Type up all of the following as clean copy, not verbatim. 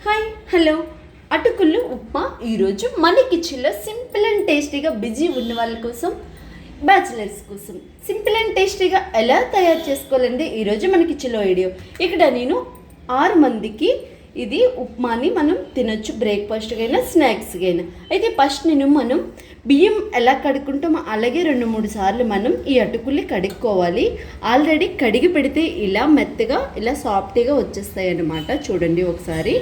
Hi hello అటుకులు ఉప్మా ఈరోజు మన కిచెన్లో సింపుల్ అండ్ టేస్టీగా బిజీ ఉన్న వాళ్ళ కోసం, బ్యాచిలర్స్ కోసం సింపుల్ అండ్ టేస్టీగా ఎలా తయారు చేసుకోవాలండి ఈరోజు మన కిచెన్లో వీడియో. ఇక్కడ నేను 6 మందికి ఇది ఉప్మాని మనం తినొచ్చు, బ్రేక్ఫాస్ట్కి అయినా స్నాక్స్కి అయినా. అయితే ఫస్ట్ మనం బియ్యం ఎలా కడుక్కుంటామో అలాగే 2-3 సార్లు మనం ఈ అటుకుల్ని కడుక్కోవాలి. ఆల్రెడీ కడిగి పెడితే ఇలా మెత్తగా ఇలా సాఫ్ట్గా వచ్చేస్తాయి అన్నమాట. చూడండి ఒకసారి.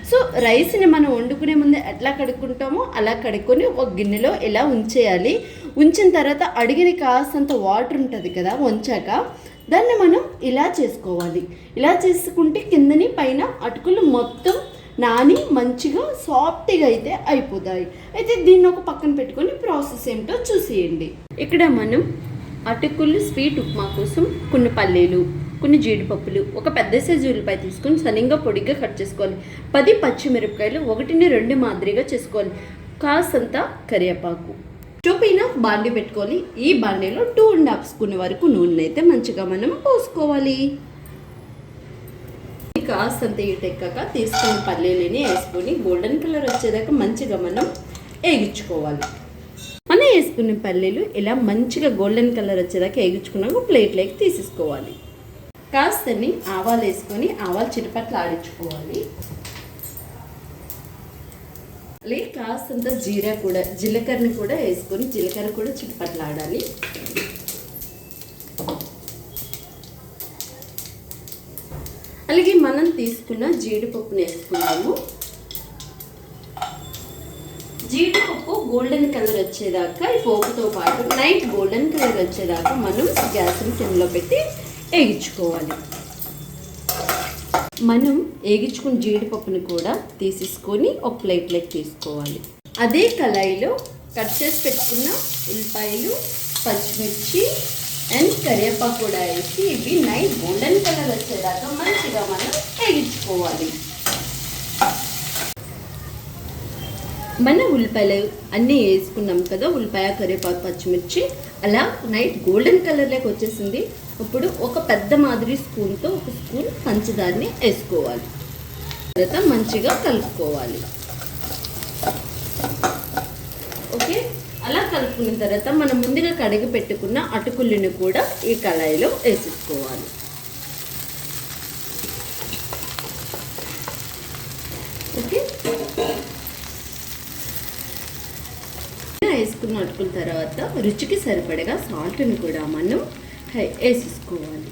సో రైస్ని మనం వండుకునే ముందు ఎట్లా కడుక్కుంటామో అలా కడుక్కొని ఒక గిన్నెలో ఇలా ఉంచేయాలి. ఉంచిన తర్వాత అడిగిన కాస్తంత వాటర్ ఉంటుంది కదా, వంచాక దాన్ని మనం ఇలా చేసుకోవాలి. ఇలా చేసుకుంటే కిందని పైన అటుకులు మొత్తం నాని మంచిగా సాఫ్ట్గా అయితే అయిపోతాయి. అయితే దీన్ని ఒక పక్కన పెట్టుకొని ప్రాసెస్ ఏమిటో చూసేయండి. ఇక్కడ మనం అటుకులు స్వీట్ ఉప్మా కోసం కొన్ని పల్లీలు, కొన్ని జీడిపప్పులు, ఒక పెద్ద సైజు ఉల్లిపాయ తీసుకొని సన్నగా పొడిగా కట్ చేసుకోవాలి. 10 పచ్చిమిరపకాయలు 1-2 మాదిరిగా చేసుకోవాలి. కాసంత కరివేపాకు. స్టవ్ పైన బాండీ పెట్టుకోవాలి. ఈ బాండీలో 2.5 స్పూన్ వరకు నూనె అయితే మంచిగా మనం పోసుకోవాలి. కాసంత ఈటెక్కాక తీసుకుని పల్లీలని వేసుకొని గోల్డెన్ కలర్ వచ్చేదాకా మంచిగా మనం వేగించుకోవాలి. మనం వేసుకునే పల్లీలు ఇలా మంచిగా గోల్డెన్ కలర్ వచ్చేదాకా వేగించుకున్నాక ప్లేట్లోకి తీసేసుకోవాలి. కాస్తని ఆవాలు వేసుకొని ఆవాలు చిటపట్లు ఆడించుకోవాలి. అలాగే కాస్తంత జీలకర్రని కూడా వేసుకొని జీలకర్ర కూడా చిటపట్లు ఆడాలి. అలాగే మనం తీసుకున్న జీడిపప్పుని వేసుకున్నాము. జీడిపప్పు గోల్డెన్ కలర్ వచ్చేదాకా ఈ పోపుతో పాటు నైట్ గోల్డెన్ కలర్ వచ్చేదాకా మనం గ్యాస్ని సిమ్లో పెట్టి వేగించుకోవాలి. మనం వేగించుకున్న జీడిపప్పుని కూడా తీసేసుకొని ఒక ప్లేట్లోకి తీసుకోవాలి. అదే కళాయిలో కట్ చేసి పెట్టుకున్న ఉల్లిపాయలు, పచ్చిమిర్చి అండ్ కరివేపాకు కూడా వేసి ఇవి నైట్ గోల్డెన్ కలర్ వచ్చేదాకా మంచిగా మనం వేగించుకోవాలి. మన ఉల్లిపాయలు అన్నీ వేసుకున్నాం కదా, ఉల్లిపాయ, కరివేపాకు, పచ్చిమిర్చి అలా నైట్ గోల్డెన్ కలర్లోకి వచ్చేసింది. ఇప్పుడు ఒక పెద్ద మాదిరి స్పూన్తో 1 స్పూన్ పంచదారని వేసుకోవాలి. తర్వాత మంచిగా కలుపుకోవాలి. ఓకే, అలా కలుపుకున్న తర్వాత మనం ముందుగా కడిగి పెట్టుకున్న అటుకులను కూడా ఈ కళాయిలో వేసేసుకోవాలి. ఓకే, వేసుకున్న అటుకుల తర్వాత రుచికి సరిపడగా సాల్ట్ని కూడా మనం వేసేసుకోవాలి.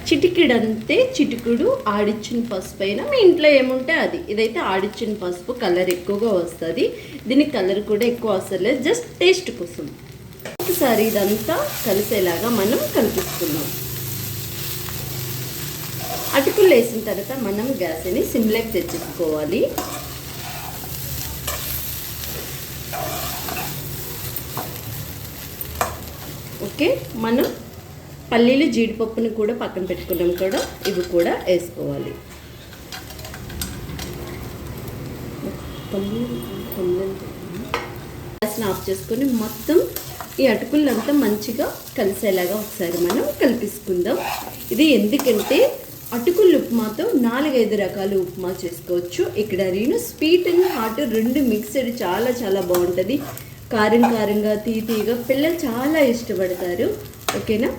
చిటికెడంతే చిటికుడు ఆడిచ్చిన పసుపు అయినా మీ ఇంట్లో ఏముంటే అది. ఇదైతే ఆడిచ్చిన పసుపు, కలర్ ఎక్కువగా వస్తుంది. దీనికి కలర్ కూడా ఎక్కువ అవసరం లేదు, జస్ట్ టేస్ట్ కోసం. ఒకసారి ఇదంతా కలిసేలాగా మనం కలిపిస్తున్నాం. అటుకులు వేసిన తర్వాత మనం గ్యాస్ని సిమ్లోకి తెచ్చుకోవాలి. ఓకే, మనం పల్లీలు, జీడిపప్పుని కూడా పక్కన పెట్టుకున్నాం కూడా, ఇవి కూడా వేసుకోవాలి. గ్యాస్ని ఆఫ్ చేసుకొని మొత్తం ఈ అటుకులంతా మంచిగా కలిసేలాగా ఒకసారి మనం కలిపిసుకుందాం. ఇది ఎందుకంటే అటుకులు ఉప్మాతో 4-5 రకాల ఉప్మా చేసుకోవచ్చు. ఇక్కడ నేను స్వీట్ అండ్ హాట్ 2 మిక్స్డ్ చాలా బాగుంటుంది. కారంగా తీయగా పిల్లలు చాలా ఇష్టపడతారు. ఓకేనా,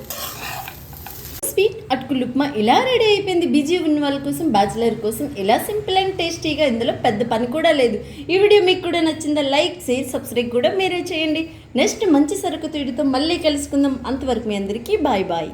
స్వీట్ అటుకులు ఉప్మా ఇలా రెడీ అయిపోయింది. బిజీ ఉన్న వాళ్ళ కోసం, బ్యాచిలర్ కోసం ఇలా సింపుల్ అండ్ టేస్టీగా. ఇందులో పెద్ద పని కూడా లేదు. ఈ వీడియో మీకు కూడా నచ్చిందా? లైక్, షేర్, సబ్స్క్రైబ్ కూడా మీరే చేయండి. నెక్స్ట్ మంచి సరుకు తీయడంతో మళ్ళీ కలుసుకుందాం. అంతవరకు మీ అందరికీ బాయ్.